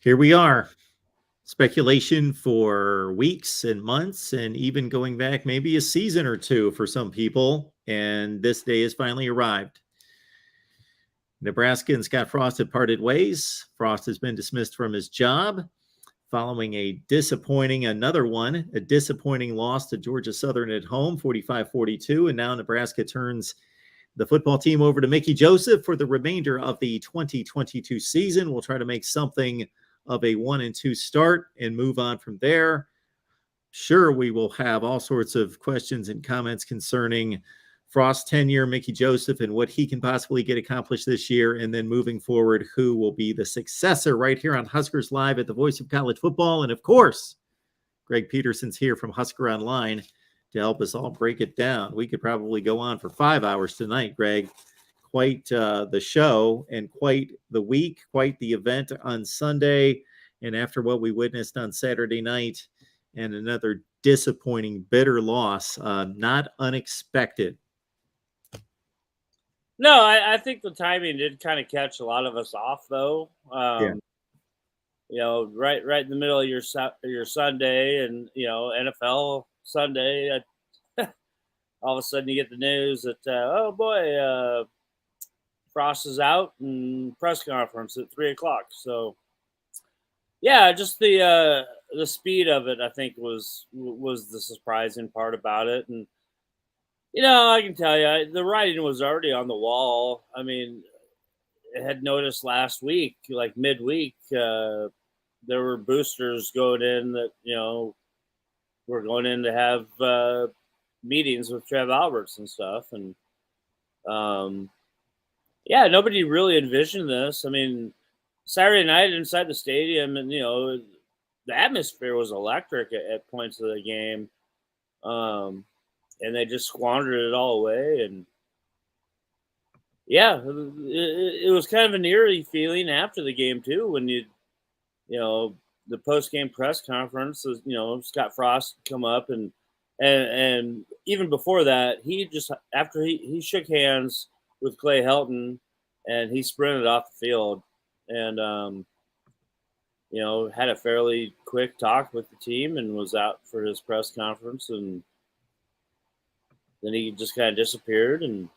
Here we are. Speculation for weeks and months, and even going back maybe a season or two for some people. And this day has finally arrived. Nebraska and Scott Frost have parted ways. Frost has been dismissed from his job following a disappointing loss to Georgia Southern at home, 45-42. And now Nebraska turns the football team over to Mickey Joseph for the remainder of the 2022 season. We'll try to make something of a 1-2 start and move on from there. Sure, we will have all sorts of questions and comments concerning Frost's tenure, Mickey Joseph, and what he can possibly get accomplished this year. And then moving forward, who will be the successor right here on Huskers Live at the Voice of College Football. And of course, Greg Peterson's here from Husker Online to help us all break it down. We could probably go on for 5 hours tonight, Greg. Quite the show and quite the week, quite the event on Sunday. And after what we witnessed on Saturday night and another disappointing, bitter loss, not unexpected. No, I think the timing did kind of catch a lot of us off, though. Yeah. You know, right in the middle of your Sunday, and NFL Sunday. All of a sudden, you get the news that oh boy, Frost is out and press conference at 3:00. So, yeah, just the speed of it, I think, was the surprising part about it. And I can tell you, the writing was already on the wall. I mean, I had noticed last week, like midweek, there were boosters going in that were going in to have meetings with Trev Alberts and stuff, and yeah, nobody really envisioned this. I mean, Saturday night inside the stadium, and the atmosphere was electric at points of the game, and they just squandered it all away. And yeah, it was kind of an eerie feeling after the game too, when the post-game press conference, Scott Frost come up and even before that, after he shook hands with Clay Helton, and he sprinted off the field and had a fairly quick talk with the team and was out for his press conference, and then he just kind of disappeared. And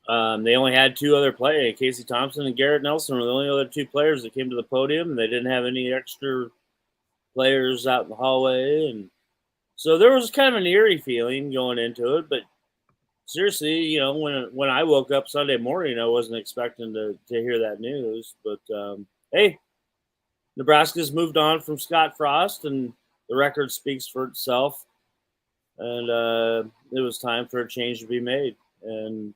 they only had two other players. Casey Thompson and Garrett Nelson were the only other two players that came to the podium, and they didn't have any extra players out in the hallway. And so there was kind of an eerie feeling going into it. But seriously, when I woke up Sunday morning, I wasn't expecting to hear that news. But hey, Nebraska's moved on from Scott Frost, and the record speaks for itself. And it was time for a change to be made. And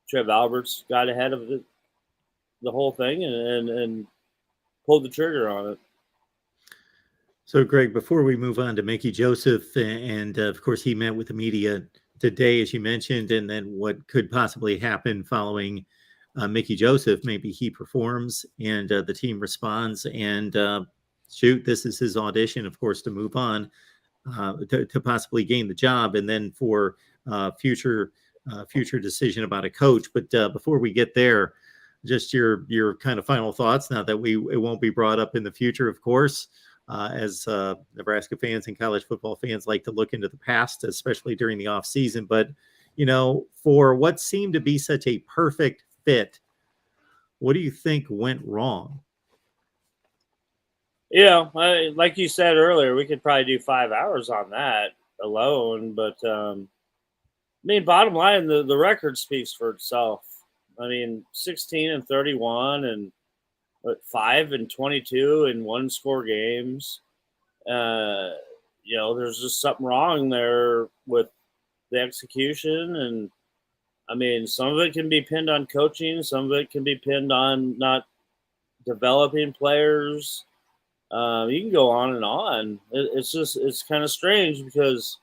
Trev Alberts got ahead of the whole thing and pulled the trigger on it. So, Greg, before we move on to Mickey Joseph, and of course, he met with the media today, as you mentioned, and then what could possibly happen following Mickey Joseph. Maybe he performs and the team responds, and this is his audition, of course, to move on. To possibly gain the job, and then for future decision about a coach. But before we get there, just your kind of final thoughts. Now that it won't be brought up in the future, of course, as Nebraska fans and college football fans like to look into the past, especially during the off season. But for what seemed to be such a perfect fit, what do you think went wrong? Like you said earlier, we could probably do 5 hours on that alone. But, bottom line, the record speaks for itself. 16-31 and 5-22 in one-score games. There's just something wrong there with the execution. And, some of it can be pinned on coaching. Some of it can be pinned on not developing players. You can go on and on. It's kind of strange because,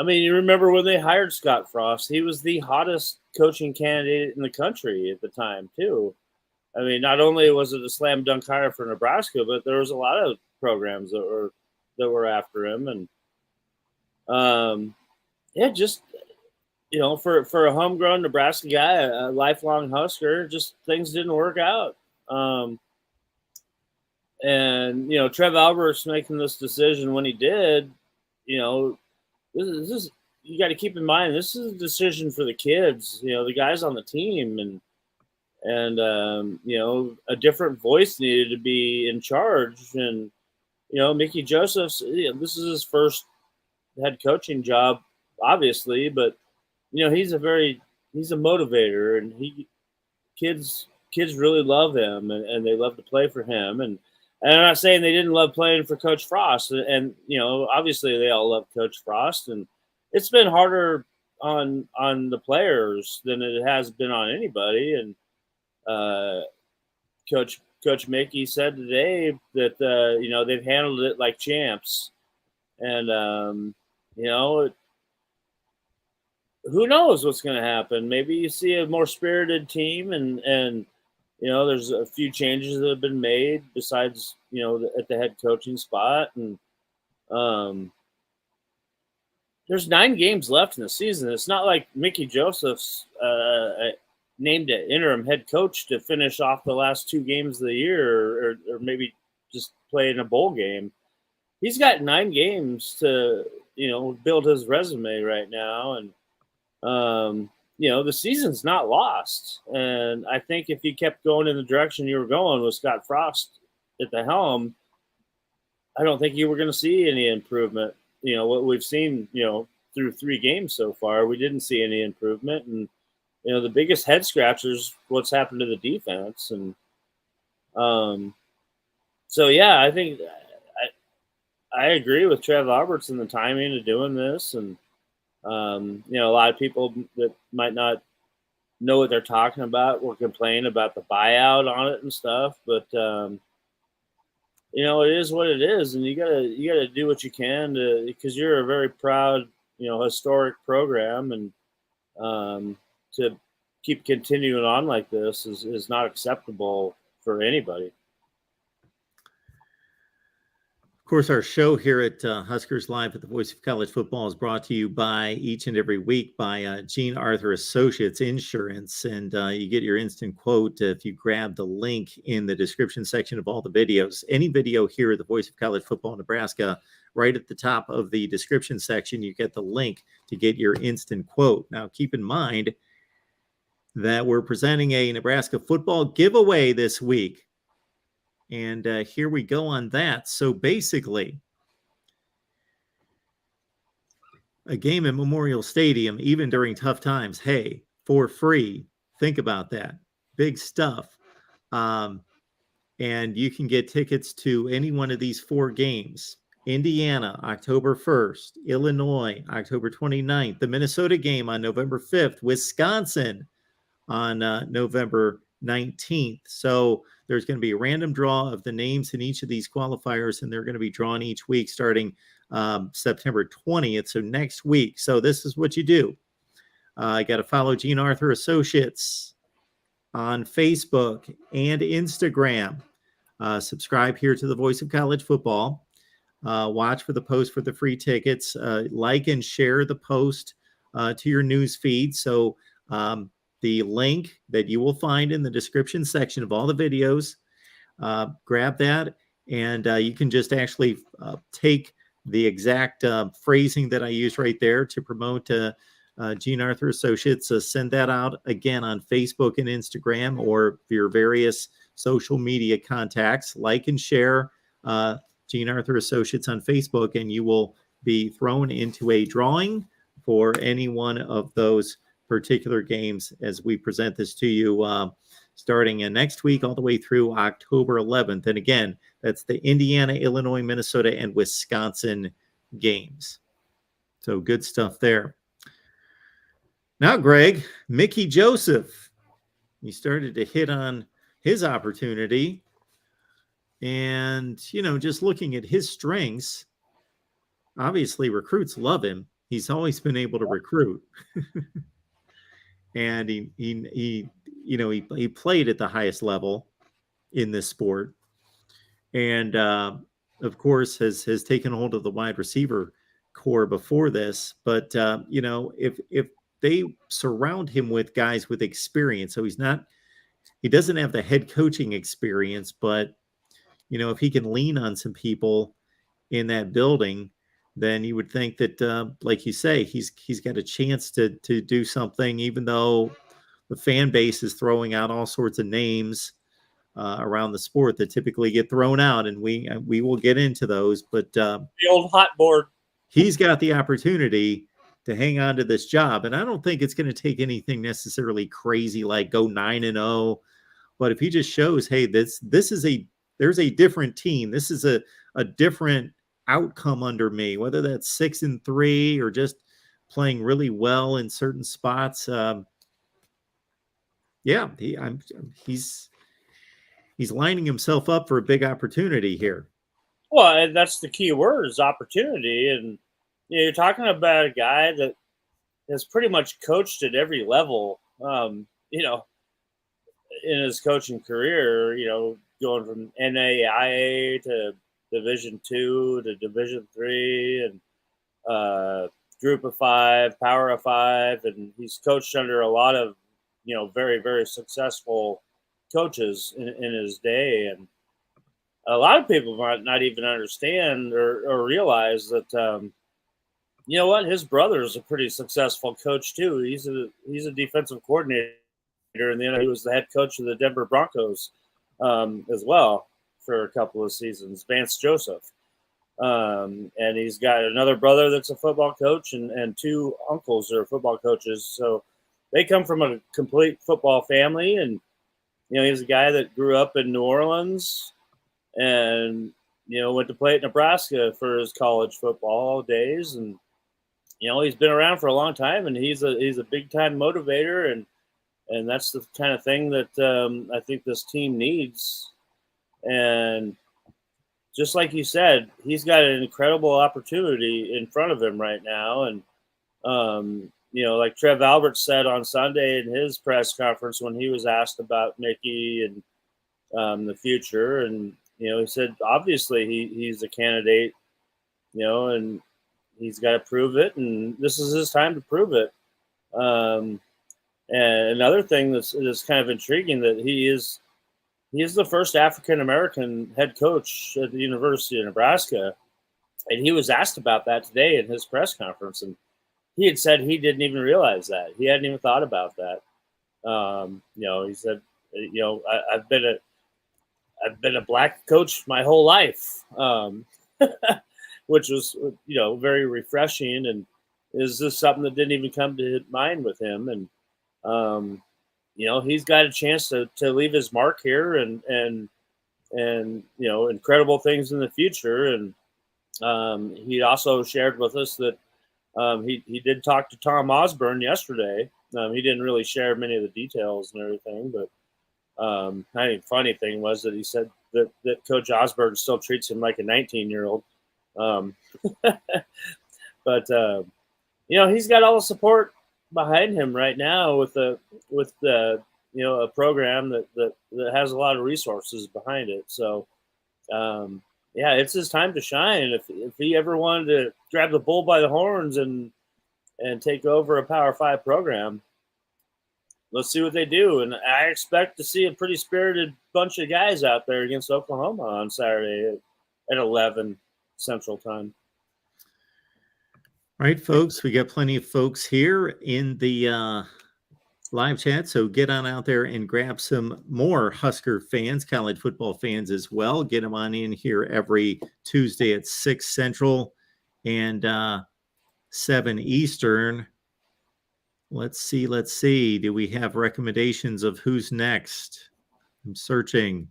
you remember when they hired Scott Frost, he was the hottest coaching candidate in the country at the time too. Not only was it a slam dunk hire for Nebraska, but there was a lot of programs that were after him. And for a homegrown Nebraska guy, a lifelong Husker, just things didn't work out. And Trev Alberts making this decision when he did, this is you got to keep in mind, this is a decision for the kids, the guys on the team, and a different voice needed to be in charge. And Mickey Joseph's, this is his first head coaching job, obviously, but he's a motivator, and kids really love him, and they love to play for him. And I'm not saying they didn't love playing for Coach Frost, and obviously they all love Coach Frost, and it's been harder on the players than it has been on anybody. And Coach Mickey said today that they've handled it like champs, and who knows what's going to happen? Maybe you see a more spirited team, and there's a few changes that have been made besides at the head coaching spot, and there's 9 games left in the season. It's not like Mickey Joseph's named an interim head coach to finish off the last 2 games of the year, or maybe just play in a bowl game. He's got 9 games to build his resume right now, and the season's not lost. And I think if you kept going in the direction you were going with Scott Frost at the helm, I don't think you were going to see any improvement. What we've seen, through 3 games so far, we didn't see any improvement. And, the biggest head scratchers, what's happened to the defense. And so, yeah, I think I agree with Trev Alberts in the timing of doing this. And, a lot of people that might not know what they're talking about will complain about the buyout on it and stuff. But, it is what it is. And you gotta do what you can because you're a very proud, historic program. And to keep continuing on like this is not acceptable for anybody. Of course, our show here at Huskers Live at the Voice of College Football is brought to you by each and every week by Gene Arthur Associates Insurance. And you get your instant quote if you grab the link in the description section of all the videos. Any video here at the Voice of College Football Nebraska, right at the top of the description section, you get the link to get your instant quote. Now, keep in mind that we're presenting a Nebraska football giveaway this week. And here we go on that. So basically, a game at Memorial Stadium, even during tough times, hey, for free. Think about that. Big stuff. And you can get tickets to any one of these 4 games. Indiana, October 1st. Illinois, October 29th. The Minnesota game on November 5th. Wisconsin on November 19th. So there's going to be a random draw of the names in each of these qualifiers, and they're going to be drawn each week starting September 20th. So next week. So this is what you do. You got to follow Gene Arthur Associates on Facebook and Instagram. Subscribe here to the Voice of College Football. Watch for the post for the free tickets. Like and share the post to your news feed. So the link that you will find in the description section of all the videos, grab that, and you can just actually take the exact phrasing that I use right there to promote Gene Arthur Associates. Send that out again on Facebook and Instagram or your various social media contacts. Like and share Gene Arthur Associates on Facebook, and you will be thrown into a drawing for any one of those particular games as we present this to you starting next week all the way through October 11th. And again, that's the Indiana, Illinois, Minnesota, and Wisconsin games. So good stuff there. Now, Greg, Mickey Joseph, he started to hit on his opportunity. And, just looking at his strengths, obviously recruits love him. He's always been able to recruit. And he played at the highest level in this sport, and of course has taken hold of the wide receiver core before this. But if they surround him with guys with experience, so he doesn't have the head coaching experience, but if he can lean on some people in that building, then you would think that, like you say, he's got a chance to do something, even though the fan base is throwing out all sorts of names around the sport that typically get thrown out, and we will get into those. But the old hot board. He's got the opportunity to hang on to this job, and I don't think it's going to take anything necessarily crazy like go 9-0. But if he just shows, hey, there's a different team. This is a different outcome under me, whether that's 6-3 or just playing really well in certain spots. He's lining himself up for a big opportunity here. Well, that's the key word, is opportunity. And you're talking about a guy that has pretty much coached at every level, in his coaching career, going from NAIA to Division II to Division III and Group of Five, Power of Five. And he's coached under a lot of, very, very successful coaches in his day. And a lot of people might not even understand or realize that, his brother is a pretty successful coach too. He's a defensive coordinator, and then he was the head coach of the Denver Broncos as well for a couple of seasons, Vance Joseph. And he's got another brother that's a football coach, and two uncles that are football coaches. So they come from a complete football family. And he's a guy that grew up in New Orleans and went to play at Nebraska for his college football days. And he's been around for a long time, and he's a big time motivator, and that's the kind of thing that I think this team needs. And just like you said, he's got an incredible opportunity in front of him right now. And like Trev Alberts said on Sunday in his press conference when he was asked about Mickey and the future, and he said obviously he's a candidate, and he's got to prove it, and this is his time to prove it. And another thing that's kind of intriguing, that he is the first African American head coach at the University of Nebraska, and he was asked about that today in his press conference, and he had said he didn't even realize that. He hadn't even thought about that. He said, I've been a black coach my whole life. Which was, very refreshing, and is this something that didn't even come to mind with him. And, he's got a chance to leave his mark here and incredible things in the future. And he also shared with us that he did talk to Tom Osborne yesterday. He didn't really share many of the details and everything, but I think funny thing was that he said that Coach Osborne still treats him like a 19-year-old. But he's got all the support behind him right now with a program that has a lot of resources behind it. So it's his time to shine. If he ever wanted to grab the bull by the horns and take over a Power 5 program, let's see what they do. And I expect to see a pretty spirited bunch of guys out there against Oklahoma on Saturday at 11 Central Time. All right, folks, we got plenty of folks here in the live chat, so get on out there and grab some more Husker fans, college football fans as well. Get them on in here every Tuesday at 6 Central and 7 Eastern. Let's see. Do we have recommendations of who's next? I'm searching.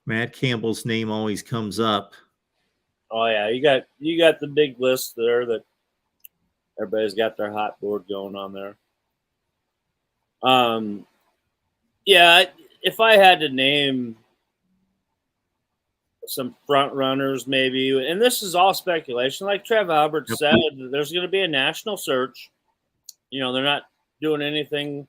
Matt Campbell's name always comes up. Oh yeah, you got the big list there that everybody's got their hot board going on there. If I had to name some front runners, maybe, and this is all speculation, like Trev Alberts said, there's going to be a national search. They're not doing anything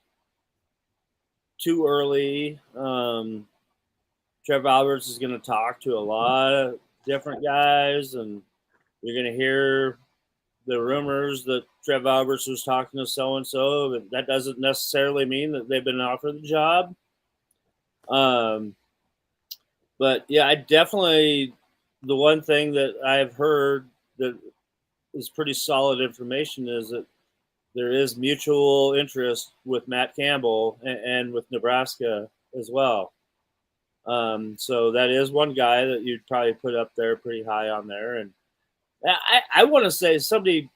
too early. Trev Alberts is going to talk to a lot of different guys, and you're going to hear the rumors that Trev Alberts was talking to so-and-so, but that doesn't necessarily mean that they've been offered the job. But yeah, I definitely, the one thing that I've heard that is pretty solid information is that there is mutual interest with Matt Campbell and with Nebraska as well. So that is one guy that you'd probably put up there pretty high on there. And I want to say somebody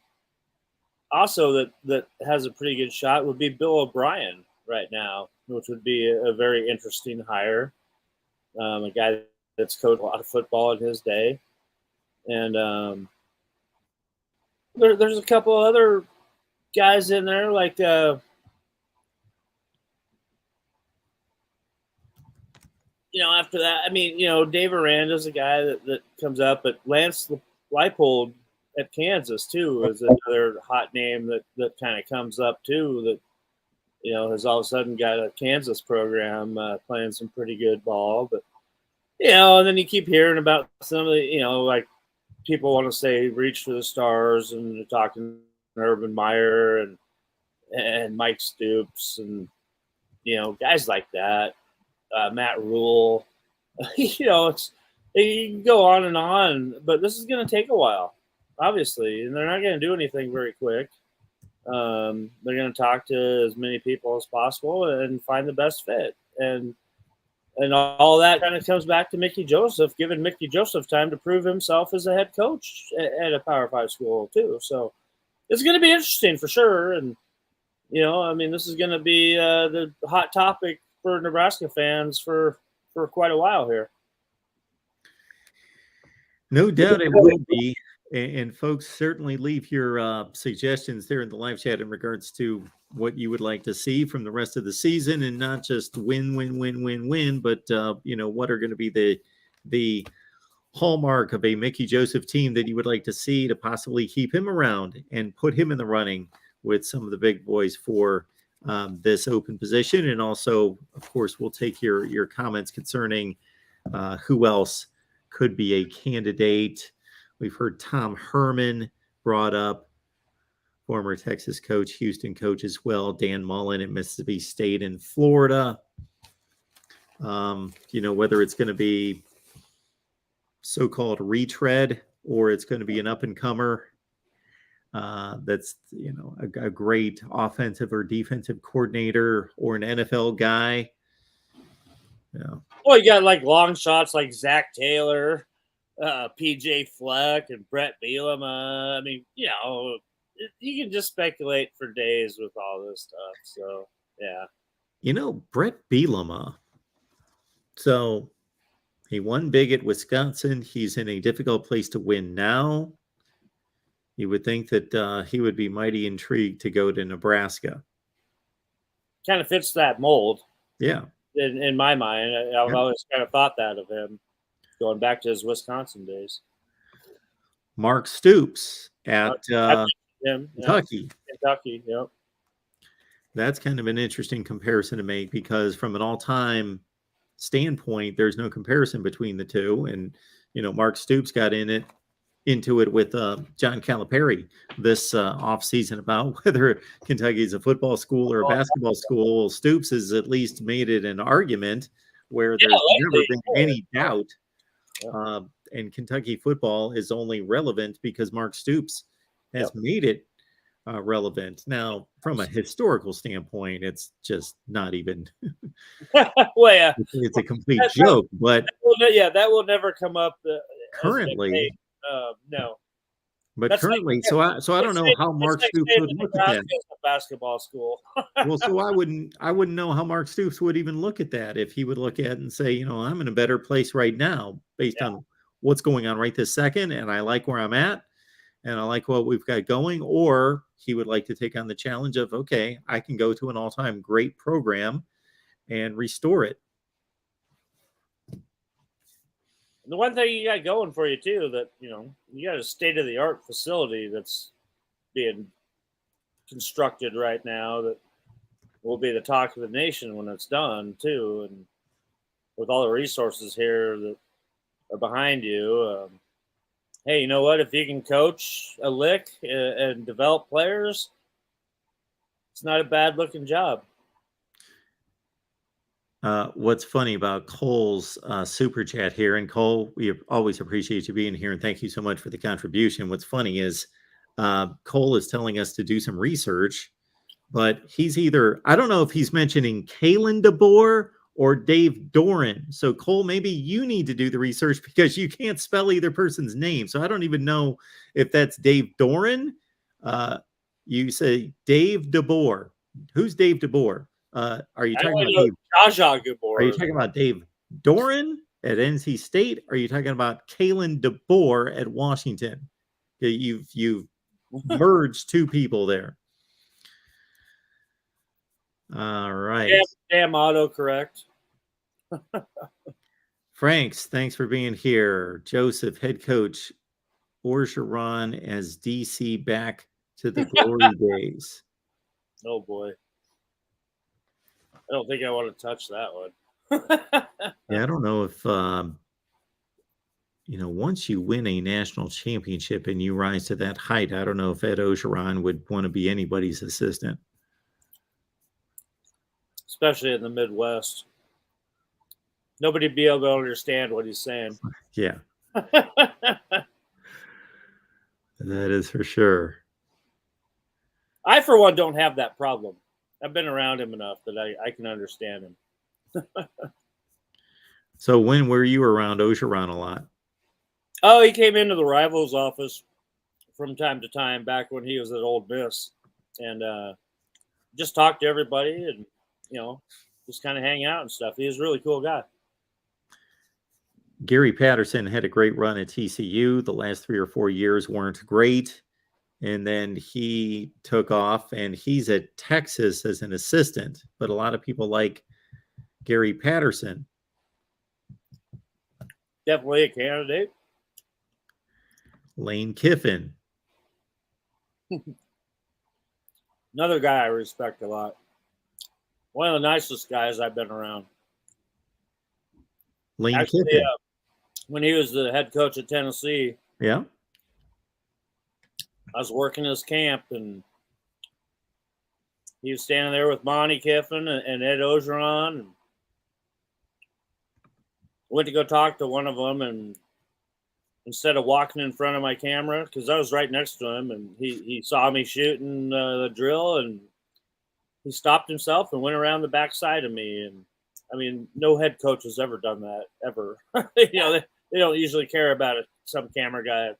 also that has a pretty good shot would be Bill O'Brien right now, which would be a very interesting hire. A guy that's coached a lot of football in his day. And there's a couple other guys in there like after that, I mean, Dave Aranda's a guy that comes up, but Lance Leipold at Kansas too is another hot name that kind of comes up too, that has all of a sudden got a Kansas program playing some pretty good ball. But and then you keep hearing about some of the like people want to say reach for the stars, and they're talking Urban Meyer and Mike Stoops and guys like that, Matt Rule. It's you can go on, but this is going to take a while, obviously, and they're not going to do anything very quick. They're going to talk to as many people as possible and find the best fit, and all that kind of comes back to Mickey Joseph, giving Mickey Joseph time to prove himself as a head coach at a Power 5 school too. So it's going to be interesting for sure. And, this is going to be the hot topic for Nebraska fans for quite a while here. No doubt it will be. And folks, certainly leave your suggestions there in the live chat in regards to what you would like to see from the rest of the season, and not just win, but what are going to be the hallmark of a Mickey Joseph team that you would like to see to possibly keep him around and put him in the running with some of the big boys for this open position. And also, of course, we'll take your comments concerning who else could be a candidate. We've heard Tom Herman brought up, former Texas coach, Houston coach as well, Dan Mullen at Mississippi State in Florida. Whether it's going to be so-called retread or it's going to be an up-and-comer that's, a great offensive or defensive coordinator or an NFL guy. Well, you got like long shots like Zach Taylor, PJ Fleck, and Brett Bielema. I mean, you can just speculate for days with all this stuff. So, yeah. Brett Bielema. So he won big at Wisconsin. He's in a difficult place to win now. You would think that he would be mighty intrigued to go to Nebraska. Kind of fits that mold. Yeah. In my mind, I've always kind of thought that of him, going back to his Wisconsin days. Mark Stoops at Kentucky. Kentucky, yep. That's kind of an interesting comparison to make, because from an all-time standpoint, there's no comparison between the two. And, Mark Stoops got into it with John Calipari this offseason about whether Kentucky is a football school or a basketball school. Well, Stoops has at least made it an argument where there's never been any doubt. And Kentucky football is only relevant because Mark Stoops has made it relevant. Now, from a historical standpoint, it's just not even. Well, yeah, it's a complete joke. But that will never come up currently. No. But that's currently, like, so I don't know how Mark Stoops would look at that. A basketball school. Well, so I wouldn't know how Mark Stoops would even look at that, if he would look at it and say, I'm in a better place right now based on what's going on right this second, and I like where I'm at, and I like what we've got going. Or he would like to take on the challenge of, okay, I can go to an all-time great program and restore it. The one thing you got going for you too, that you got a state-of-the-art facility that's being constructed right now that will be the talk of the nation when it's done too, and with all the resources here that are behind you. Hey, you know what? If you can coach a lick and develop players, it's not a bad-looking job. What's funny about Cole's super chat here, and Cole, we always appreciate you being here, and thank you so much for the contribution. What's funny is Cole is telling us to do some research, but he's either, I don't know if he's mentioning Kalen DeBoer or Dave Doran. So Cole, maybe you need to do the research because you can't spell either person's name. So I don't even know if that's Dave Doran. You say Dave DeBoer. Who's Dave DeBoer? Are you talking about Dave? Are you talking about Dave Doran at NC State? Or are you talking about Kalen DeBoer at Washington? You've merged two people there. All right. Damn autocorrect. Franks, thanks for being here. Joseph, head coach, Orgeron as DC back to the glory days. Oh boy. I don't think I want to touch that one. Yeah, I don't know if once you win a national championship and you rise to that height, I don't know if Ed Orgeron would want to be anybody's assistant. Especially in the Midwest. Nobody would be able to understand what he's saying. Yeah. That is for sure. I, for one, don't have that problem. I've been around him enough that I can understand him. So when were you around Orgeron a lot? Oh, he came into the Rivals office from time to time back when he was at Ole Miss, and just talked to everybody and, just kind of hang out and stuff. He was a really cool guy. Gary Patterson had a great run at TCU. The last 3 or 4 years weren't great. And then he took off, and he's at Texas as an assistant. But a lot of people like Gary Patterson. Definitely a candidate. Lane Kiffin. Another guy I respect a lot. One of the nicest guys I've been around. Lane Kiffin. When he was the head coach at Tennessee. Yeah. I was working his camp, and he was standing there with Monty Kiffin and Ed Orgeron, and went to go talk to one of them, and instead of walking in front of my camera, because I was right next to him, and he saw me shooting the drill, and he stopped himself and went around the backside of me. And I mean, no head coach has ever done that, ever. They don't usually care about it. Some camera guy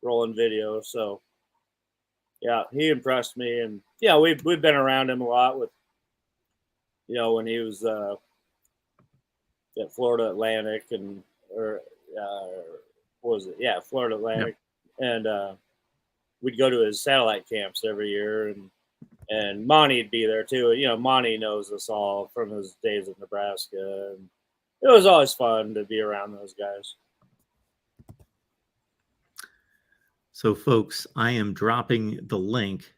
rolling video, so. Yeah, he impressed me, and we've been around him a lot with, when he was at Florida Atlantic what was it? Yeah, Florida Atlantic, yep. And we'd go to his satellite camps every year, and Monty'd be there too. Monty knows us all from his days at Nebraska, and it was always fun to be around those guys. So, folks, I am dropping the link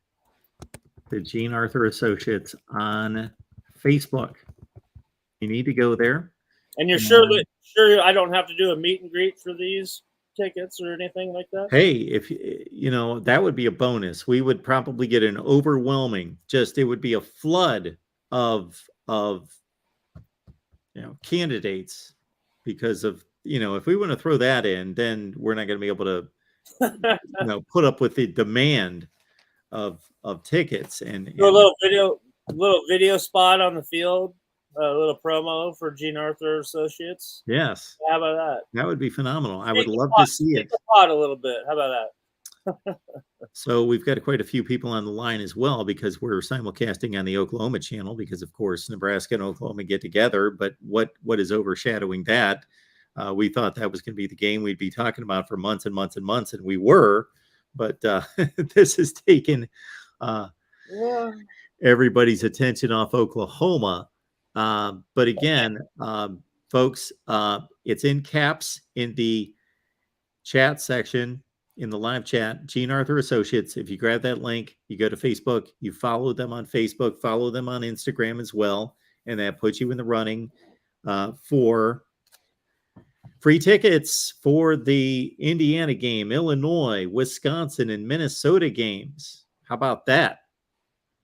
to Gene Arthur Associates on Facebook. You need to go there. And you're sure I don't have to do a meet and greet for these tickets or anything like that? Hey, if that would be a bonus. We would probably get an overwhelming, it would be a flood of candidates, because of, if we want to throw that in, then we're not going to be able to put up with the demand of tickets and a little video spot on the field, a little promo for Gene Arthur Associates. Yes. How about that? That would be phenomenal. I would love to see it. A little bit. How about that? So we've got quite a few people on the line as well, because we're simulcasting on the Oklahoma channel, because of course Nebraska and Oklahoma get together. But what is overshadowing that? We thought that was going to be the game we'd be talking about for months and months and months, and we were, but this has taken everybody's attention off Oklahoma. But again, folks, it's in caps in the chat section, in the live chat, Gene Arthur Associates. If you grab that link, you go to Facebook, you follow them on Facebook, follow them on Instagram as well, and that puts you in the running for free tickets for the Indiana game, Illinois, Wisconsin, and Minnesota games. How about that?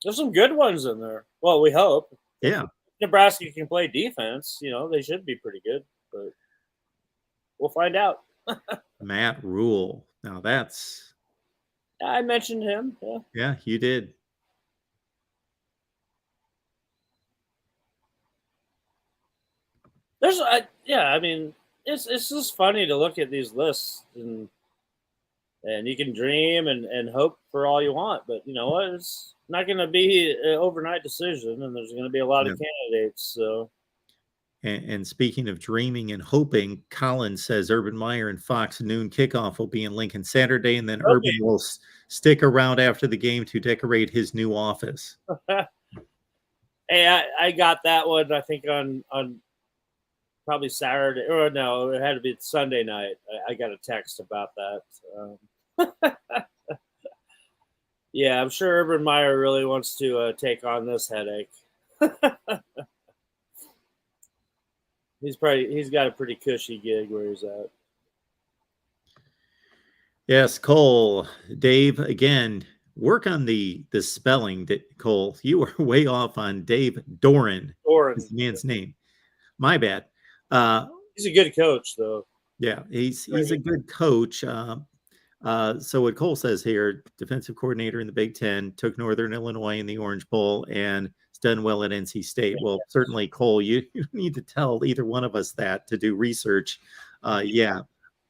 There's some good ones in there. Well, we hope. Yeah. Nebraska can play defense. They should be pretty good, but we'll find out. Matt Rule. Now that's. I mentioned him. Yeah. Yeah, you did. It's just funny to look at these lists and you can dream and hope for all you want, but you know what? It's not going to be an overnight decision, and there's going to be a lot of candidates. So, and speaking of dreaming and hoping, Colin says Urban Meyer and Fox noon kickoff will be in Lincoln Saturday, and then Urban will stick around after the game to decorate his new office. Hey, I got that one. I think on probably Saturday, or no, it had to be Sunday night. I got a text about that. Yeah, I'm sure Urban Meyer really wants to take on this headache. He's got a pretty cushy gig where he's at. Yes, Cole, Dave, again, work on the spelling. Cole, you were way off on Dave Doran. Doran is the man's name. My bad. He's a good coach, though. Yeah, he's a good coach. So what Cole says here, defensive coordinator in the Big Ten, took Northern Illinois in the Orange Bowl, and has done well at NC State. Well, certainly, Cole, you need to tell either one of us that to do research. Yeah,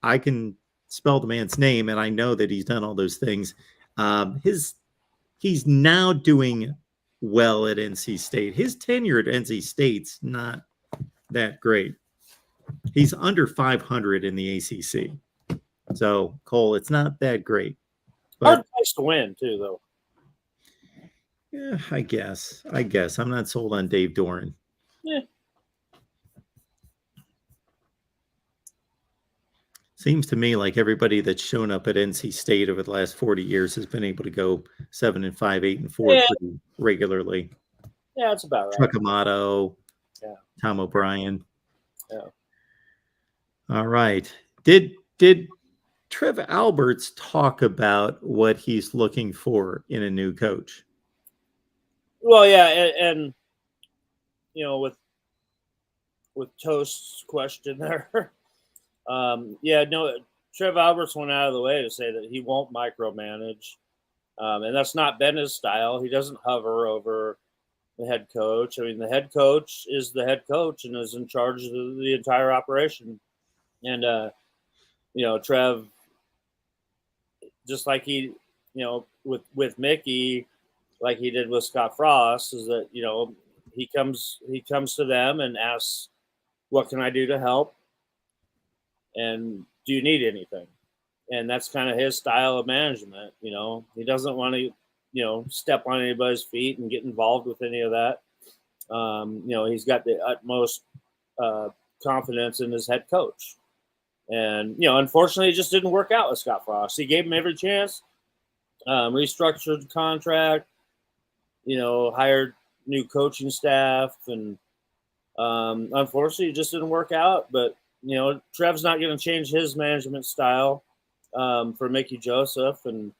I can spell the man's name, and I know that he's done all those things. He's now doing well at NC State. His tenure at NC State's not that great. He's under 500 in the ACC. So, Cole, it's not that great. But hard place to win, too, though. Yeah, I guess. I'm not sold on Dave Doran. Yeah. Seems to me like everybody that's shown up at NC State over the last 40 years has been able to go 7-5, 8-4 pretty regularly. Yeah, that's about right. Chuck Amato, Tom O'Brien. Yeah. All right. Did Trev Alberts talk about what he's looking for in a new coach? Well, yeah, and with Toast's question there, Trev Alberts went out of the way to say that he won't micromanage, and that's not been his style. He doesn't hover over the head coach. I mean, the head coach is the head coach and is in charge of the entire operation. And Trev, just like he, with Mickey, like he did with Scott Frost, is that he comes to them and asks, "What can I do to help? And do you need anything?" And that's kind of his style of management. He doesn't want to, step on anybody's feet and get involved with any of that. He's got the utmost confidence in his head coach. And, unfortunately, it just didn't work out with Scott Frost. He gave him every chance, restructured the contract, hired new coaching staff. And unfortunately, it just didn't work out. But, Trev's not going to change his management style for Mickey Joseph. And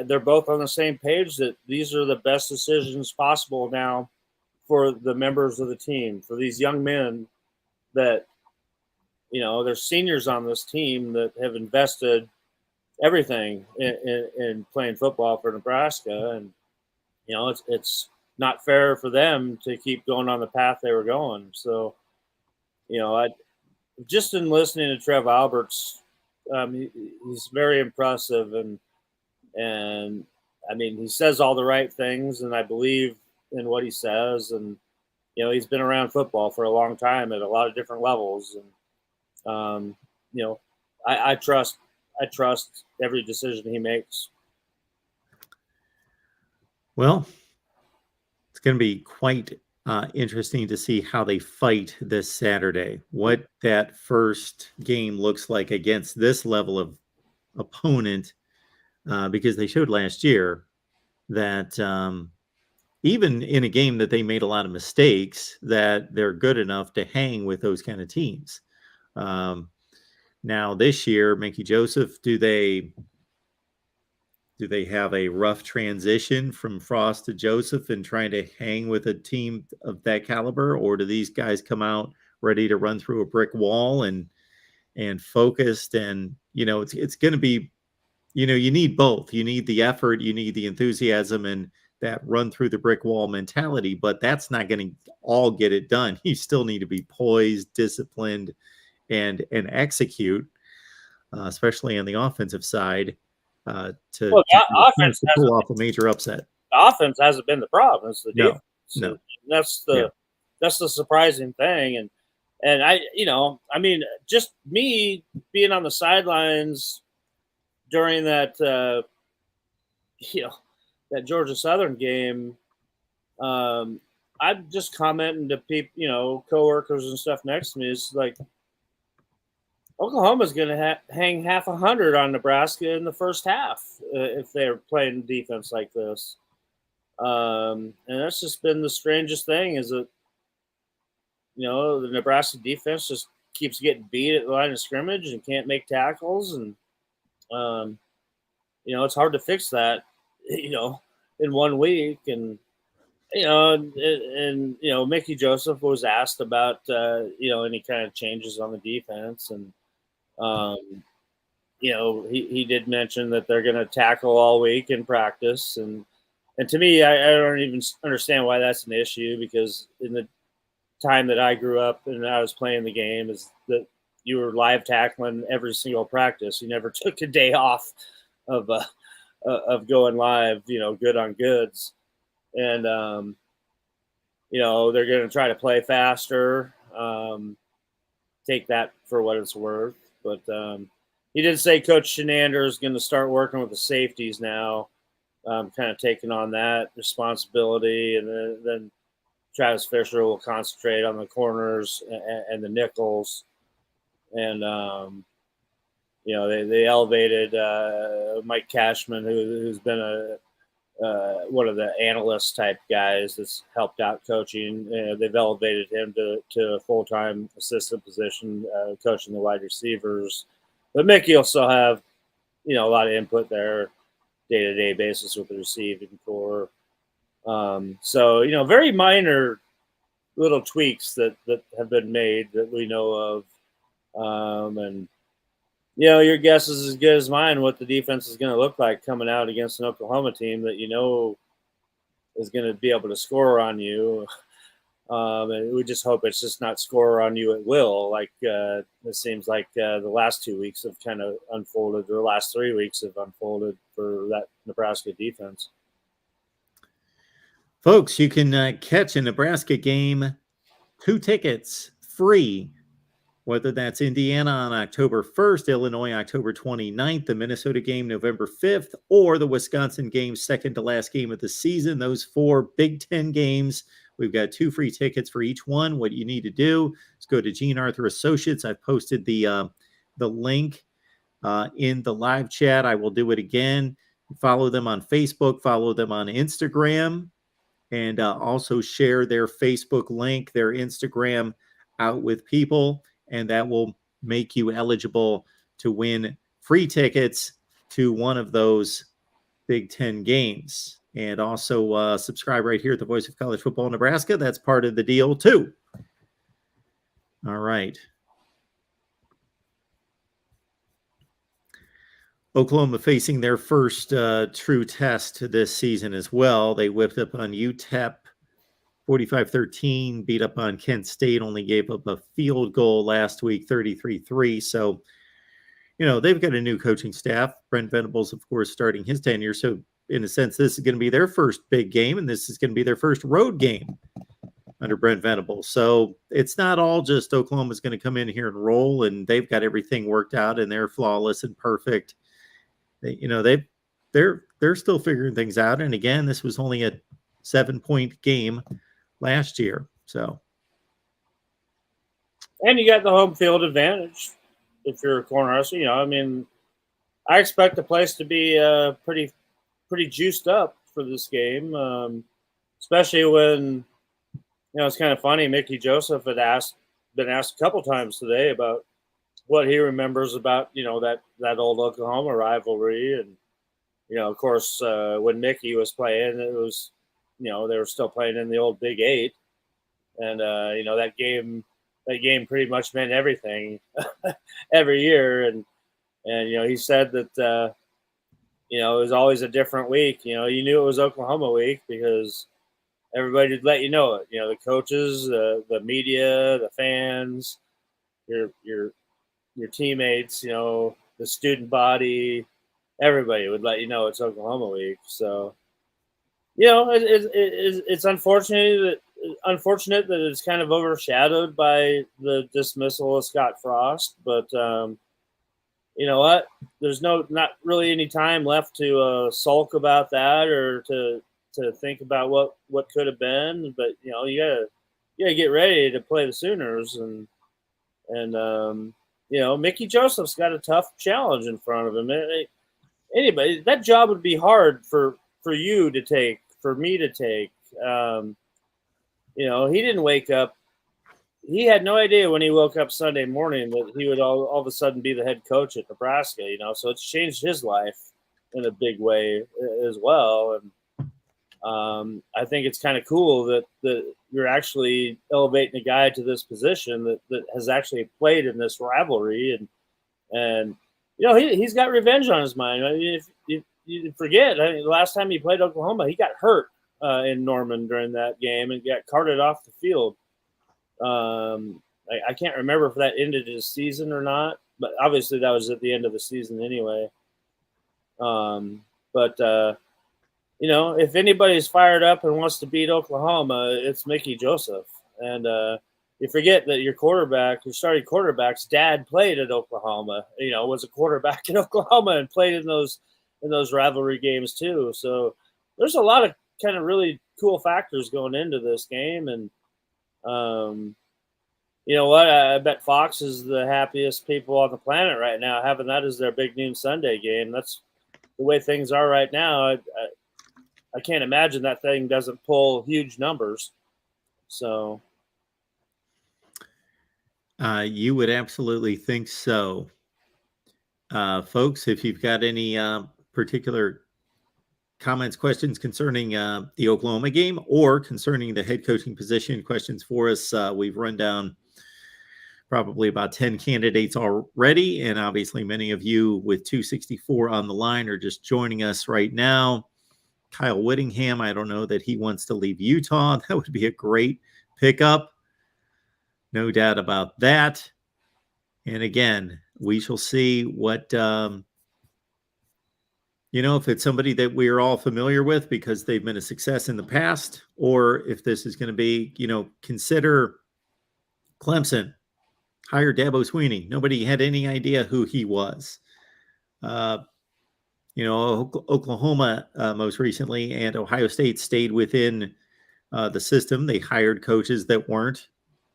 they're both on the same page that these are the best decisions possible now for the members of the team, for these young men that, there's seniors on this team that have invested everything in playing football for Nebraska. And, it's not fair for them to keep going on the path they were going. So, I just in listening to Trev Alberts, he's very impressive. And I mean, he says all the right things, and I believe in what he says. And, he's been around football for a long time at a lot of different levels. And, I trust every decision he makes. Well, it's going to be quite interesting to see how they fight this Saturday, what that first game looks like against this level of opponent, because they showed last year that even in a game that they made a lot of mistakes, that they're good enough to hang with those kind of teams. Now this year, Mickey Joseph, do they Do they have a rough transition from Frost to Joseph and trying to hang with a team of that caliber, or do these guys come out ready to run through a brick wall and focused? And it's going to be, you need both. You need the effort, you need the enthusiasm, and that run through the brick wall mentality. But that's not going to all get it done. You still need to be poised, disciplined, and execute, especially on the offensive side. To offense to pull off a major upset. The offense hasn't been the problem. It's the defense. No. That's the surprising thing. And I just me being on the sidelines during that that Georgia Southern game, I'm just commenting to people, coworkers and stuff next to me. It's like, Oklahoma's going to hang half 100 on Nebraska in the first half if they're playing defense like this. And that's just been the strangest thing, is that, the Nebraska defense just keeps getting beat at the line of scrimmage and can't make tackles. And, it's hard to fix that, in 1 week. And, Mickey Joseph was asked about, any kind of changes on the defense. And, he did mention that they're going to tackle all week in practice. And to me, I don't even understand why that's an issue, because in the time that I grew up and I was playing the game, is that you were live tackling every single practice. You never took a day off of going live, good on goods. And, they're going to try to play faster, take that for what it's worth. But he did say Coach Shenander is going to start working with the safeties now, kind of taking on that responsibility. And then Travis Fisher will concentrate on the corners and the nickels. And, they elevated Mike Cashman, who's been one of the analyst type guys that's helped out coaching. They've elevated him to a full-time assistant position, coaching the wide receivers. But Mickey will still have, a lot of input there, day-to-day basis with the receiving core. So, very minor little tweaks that have been made that we know of. And, your guess is as good as mine what the defense is going to look like coming out against an Oklahoma team that is going to be able to score on you. And we just hope it's just not score on you at will. Like it seems like the last 2 weeks have kind of unfolded, or the last 3 weeks have unfolded for that Nebraska defense. Folks, you can catch a Nebraska game, 2 tickets free, whether that's Indiana on October 1st, Illinois October 29th, the Minnesota game November 5th, or the Wisconsin game, second to last game of the season. Those 4 Big Ten games, we've got 2 free tickets for each one. What you need to do is go to Gene Arthur Associates. I've posted the link in the live chat. I will do it again. Follow them on Facebook, follow them on Instagram, and also share their Facebook link, their Instagram out with people. And that will make you eligible to win free tickets to one of those Big Ten games. And also subscribe right here at the Voice of College Football Nebraska. That's part of the deal, too. All right. Oklahoma facing their first true test this season as well. They whipped up on UTEP 45-13, beat up on Kent State, only gave up a field goal last week, 33-3. So, they've got a new coaching staff. Brent Venables, of course, starting his tenure. So, in a sense, this is going to be their first big game, and this is going to be their first road game under Brent Venables. So, it's not all just Oklahoma's going to come in here and roll, and they've got everything worked out, and they're flawless and perfect. They're still figuring things out. And again, this was only a 7-point game last year. So, and you got the home field advantage if you're a Cornhusker. I expect the place to be pretty juiced up for this game, especially when it's kind of funny. Mickey Joseph had been asked a couple times today about what he remembers about that old Oklahoma rivalry, and Of course, when Mickey was playing, it was, they were still playing in the old Big 8, and that game pretty much meant everything every year, and he said that it was always a different week. You knew it was Oklahoma week because everybody would let you know it. The coaches, the media, the fans, your teammates, the student body, everybody would let you know it's Oklahoma week. So, it's unfortunate that it's kind of overshadowed by the dismissal of Scott Frost. But you know what? There's not really any time left to sulk about that or to think about what could have been. But you gotta get ready to play the Sooners, and Mickey Joseph's got a tough challenge in front of him. Anybody, that job would be hard for you to take, for me to take. He didn't wake up. He had no idea when he woke up Sunday morning that he would all of a sudden be the head coach at Nebraska. So it's changed his life in a big way as well. And I think it's kind of cool that you're actually elevating a guy to this position that has actually played in this rivalry, and he's got revenge on his mind. I mean, if you forget, the last time he played Oklahoma, he got hurt in Norman during that game and got carted off the field. I can't remember if that ended his season or not, but obviously that was at the end of the season anyway. If anybody's fired up and wants to beat Oklahoma, it's Mickey Joseph. And you forget that your starting quarterback's dad played at Oklahoma, was a quarterback in Oklahoma and played in those rivalry games too. So there's a lot of kind of really cool factors going into this game. And you know what? I bet Fox is the happiest people on the planet right now, having that as their big noon Sunday game. That's the way things are right now. I can't imagine that thing doesn't pull huge numbers. So you would absolutely think so. Folks, if you've got any particular comments, questions concerning the Oklahoma game or concerning the head coaching position, questions for us, we've run down probably about 10 candidates already. And obviously many of you with 264 on the line are just joining us right now. Kyle Whittingham, I don't know that he wants to leave Utah. That would be a great pickup. No doubt about that. And again, we shall see what, if it's somebody that we're all familiar with because they've been a success in the past, or if this is going to be, consider Clemson, hire Dabo Swinney. Nobody had any idea who he was. Oklahoma most recently and Ohio State stayed within the system. They hired coaches that weren't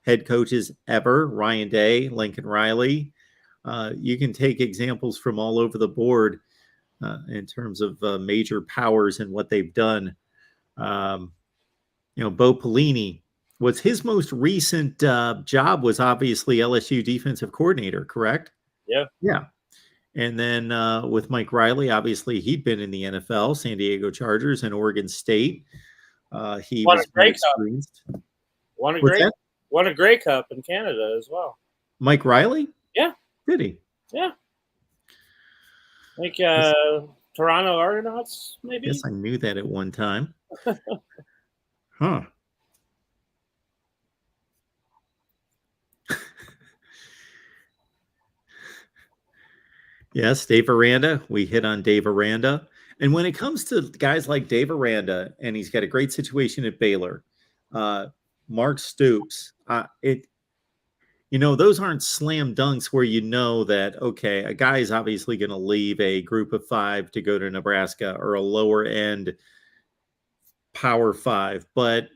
head coaches ever. Ryan Day, Lincoln Riley. You can take examples from all over the board in terms of major powers and what they've done. Bo Pelini was his most recent job was obviously LSU defensive coordinator, correct? Yeah. Yeah. And then with Mike Riley, obviously he'd been in the NFL, San Diego Chargers and Oregon State. He was very experienced. Won a Grey Cup in Canada as well. Mike Riley? Yeah. Did he? Yeah. Like Toronto Argonauts, maybe? Yes, I knew that at one time. Huh. Yes, Dave Aranda. We hit on Dave Aranda. And when it comes to guys like Dave Aranda, and he's got a great situation at Baylor, Mark Stoops, those aren't slam dunks where that, okay, a guy is obviously going to leave a group of 5 to go to Nebraska or a lower end Power 5. But,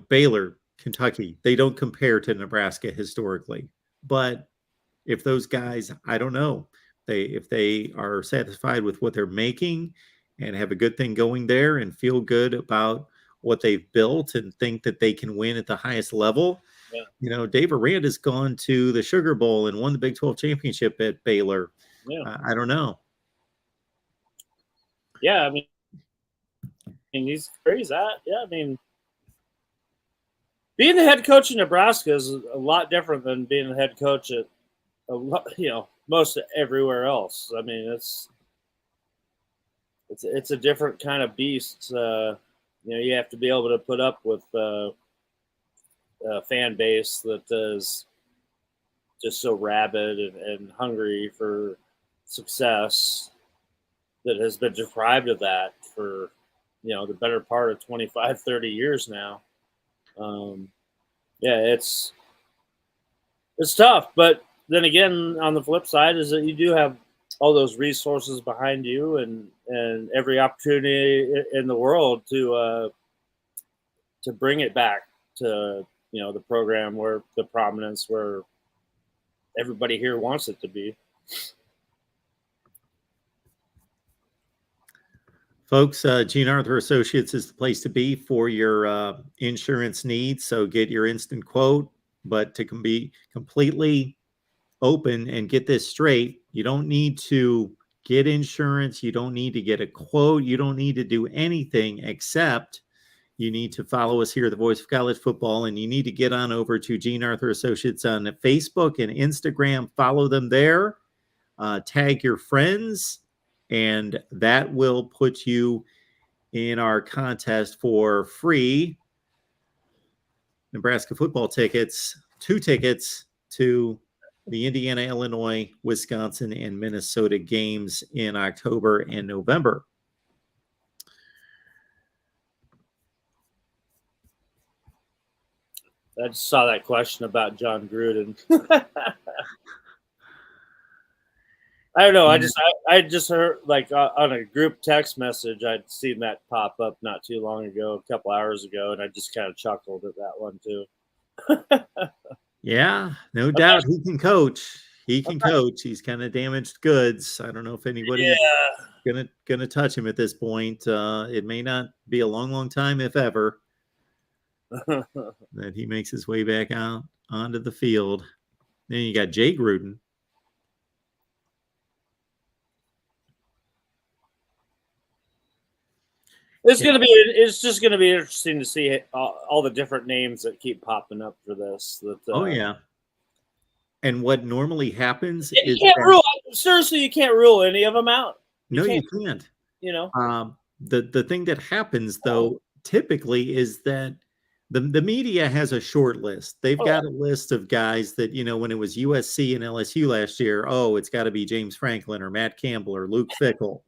Baylor, Kentucky, they don't compare to Nebraska historically. But if those guys, I don't know, if they are satisfied with what they're making and have a good thing going there and feel good about what they've built and think that they can win at the highest level. Yeah. Dave Aranda's gone to the Sugar Bowl and won the Big 12 championship at Baylor. Yeah. I don't know. Yeah, I mean he's crazy. Yeah, I mean, being the head coach in Nebraska is a lot different than being the head coach at most everywhere else. I mean, it's a different kind of beast. You have to be able to put up with a fan base that is just so rabid and hungry for success that has been deprived of that for the better part of 25, 30 years now. Yeah, it's tough, but then again, on the flip side is that you do have all those resources behind you and every opportunity in the world to bring it back to the program where the prominence where everybody here wants it to be. Folks, Gene Arthur Associates is the place to be for your insurance needs. So get your instant quote, but to be completely open and get this straight, you don't need to get insurance. You don't need to get a quote. You don't need to do anything except you need to follow us here at the Voice of College Football, and you need to get on over to Gene Arthur Associates on Facebook and Instagram. Follow them there. Tag your friends, and that will put you in our contest for free Nebraska football tickets, 2 tickets to the Indiana, Illinois, Wisconsin, and Minnesota games in October and November. I just saw that question about John Gruden. I don't know. I just heard on a group text message, I'd seen that pop up not too long ago, a couple hours ago, and I just kind of chuckled at that one too. Yeah, no doubt he can coach. He can coach. He's kind of damaged goods. I don't know if anybody's gonna touch him at this point. It may not be a long time, if ever, that he makes his way back out onto the field. Then you got Jay Gruden. It's just gonna be interesting to see all the different names that keep popping up for this. Oh yeah. And what normally happens is you can't rule any of them out. You can't. The thing that happens though typically is that the media has a short list. They've got a list of guys that, when it was USC and LSU last year, it's got to be James Franklin or Matt Campbell or Luke Fickell.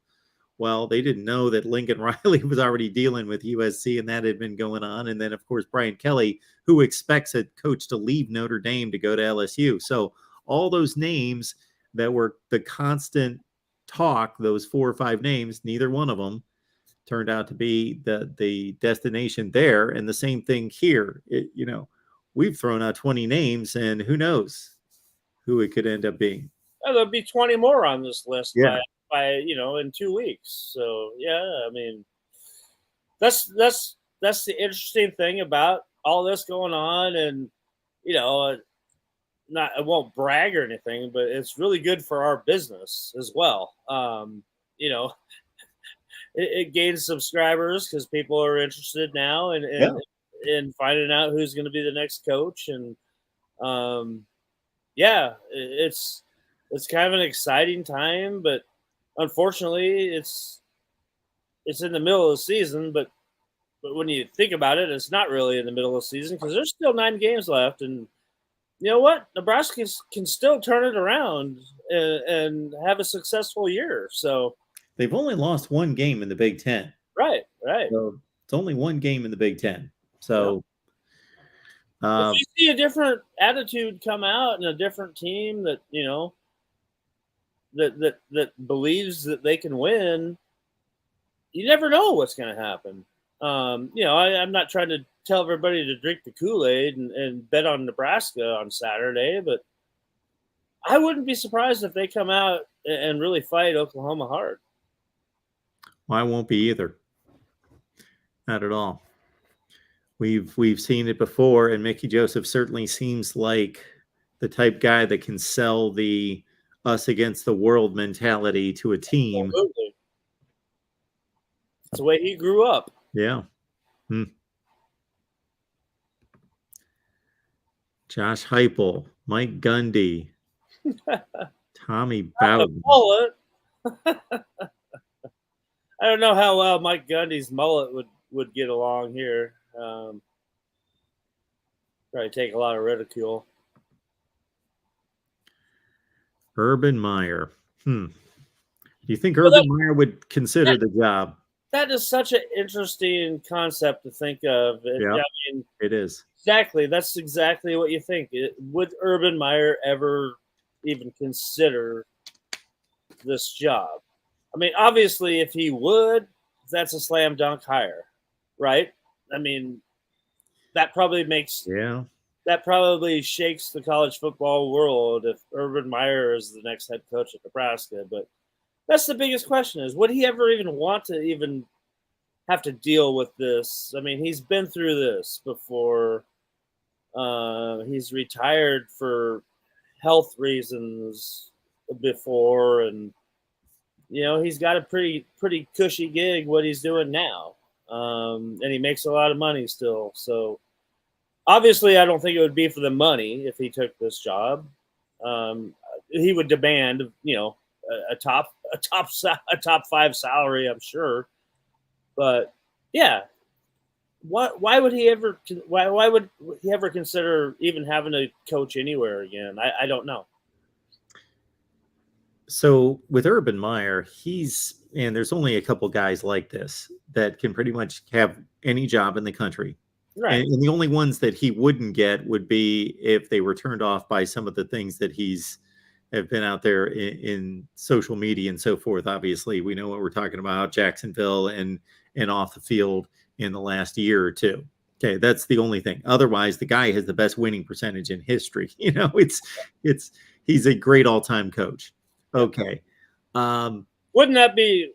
Well, they didn't know that Lincoln Riley was already dealing with USC and that had been going on. And then, of course, Brian Kelly, who expects a coach to leave Notre Dame to go to LSU. So all those names that were the constant talk, those 4 or 5 names, neither one of them turned out to be the destination there. And the same thing here. We've thrown out 20 names and who knows who it could end up being. There'll be 20 more on this list by in 2 weeks. So I mean, that's the interesting thing about all this going on. And I won't brag or anything, but it's really good for our business as well. It gains subscribers because people are interested now in finding out who's going to be the next coach. And it's kind of an exciting time, but unfortunately it's in the middle of the season. But when you think about it, it's not really in the middle of the season because there's still 9 games left. And you know what? Nebraska can still turn it around and have a successful year. So they've only lost 1 game in the Big Ten. Right. So it's only 1 game in the Big Ten. So if you see a different attitude come out and a different team that that believes that they can win, you never know what's going to happen. I'm not trying to tell everybody to drink the Kool-Aid and bet on Nebraska on Saturday, but I wouldn't be surprised if they come out and really fight Oklahoma hard. Well, I won't be either. Not at all. We've seen it before, and Mickey Joseph certainly seems like the type guy that can sell the us against the world mentality to a team. Absolutely. It's the way he grew up. Yeah. Josh Heupel, Mike Gundy, Tommy Bowden. Mullet. I don't know how well Mike Gundy's mullet would get along here. Probably take a lot of ridicule. Urban Meyer. Do you think Urban Meyer would consider the job? That is such an interesting concept to think of. Yeah, it is. Exactly. That's exactly what you think. Would Urban Meyer ever even consider this job? I mean, obviously, if he would, that's a slam dunk hire, right? I mean, that probably shakes the college football world if Urban Meyer is the next head coach at Nebraska. But that's the biggest question: is would he ever even want to even have to deal with this? I mean, he's been through this before. He's retired for health reasons before, and he's got a pretty cushy gig what he's doing now, and he makes a lot of money still. So obviously, I don't think it would be for the money if he took this job. He would demand, a top 5 salary, I'm sure. But yeah. Why would he ever? Why would he ever consider even having to coach anywhere again? I don't know. So with Urban Meyer, and there's only a couple guys like this that can pretty much have any job in the country. Right. And the only ones that he wouldn't get would be if they were turned off by some of the things that have been out there in social media and so forth. Obviously, we know what we're talking about, Jacksonville and off the field in the last year or two. Okay, that's the only thing. Otherwise, the guy has the best winning percentage in history. He's a great all-time coach. Okay. Wouldn't that be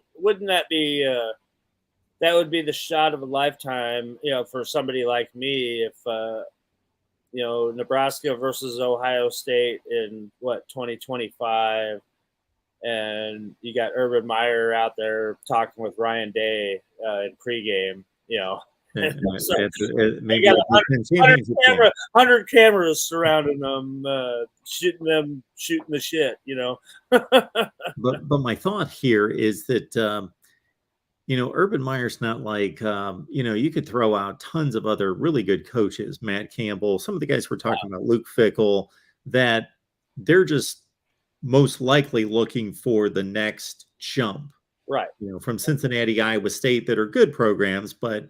that would be the shot of a lifetime, for somebody like me if Nebraska versus Ohio State in 2025, and you got Urban Meyer out there talking with Ryan Day in pregame, so they got 100 cameras surrounding them, shooting the shit, But my thought here is that Urban Meyer's not like you could throw out tons of other really good coaches, Matt Campbell, some of the guys we're talking about, Luke Fickell, that they're just most likely looking for the next jump. Right. From Cincinnati, Iowa State, that are good programs, but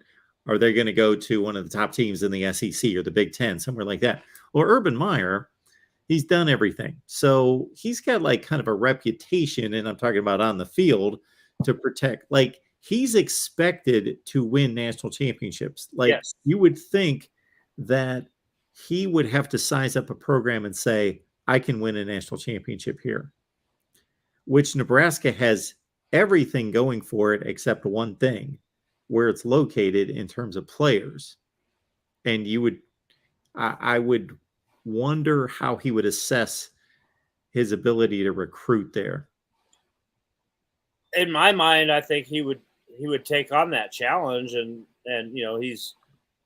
are they going to go to one of the top teams in the SEC or the Big Ten, somewhere like that? Well, Urban Meyer, he's done everything. So he's got like kind of a reputation, and I'm talking about on the field, to protect. Like, he's expected to win national championships. Like, yes. You would think that he would have to size up a program and say, I can win a national championship here, which Nebraska has everything going for it except one thing, where it's located in terms of players. And I would wonder how he would assess his ability to recruit there. In my mind, I think he would take on that challenge, and he's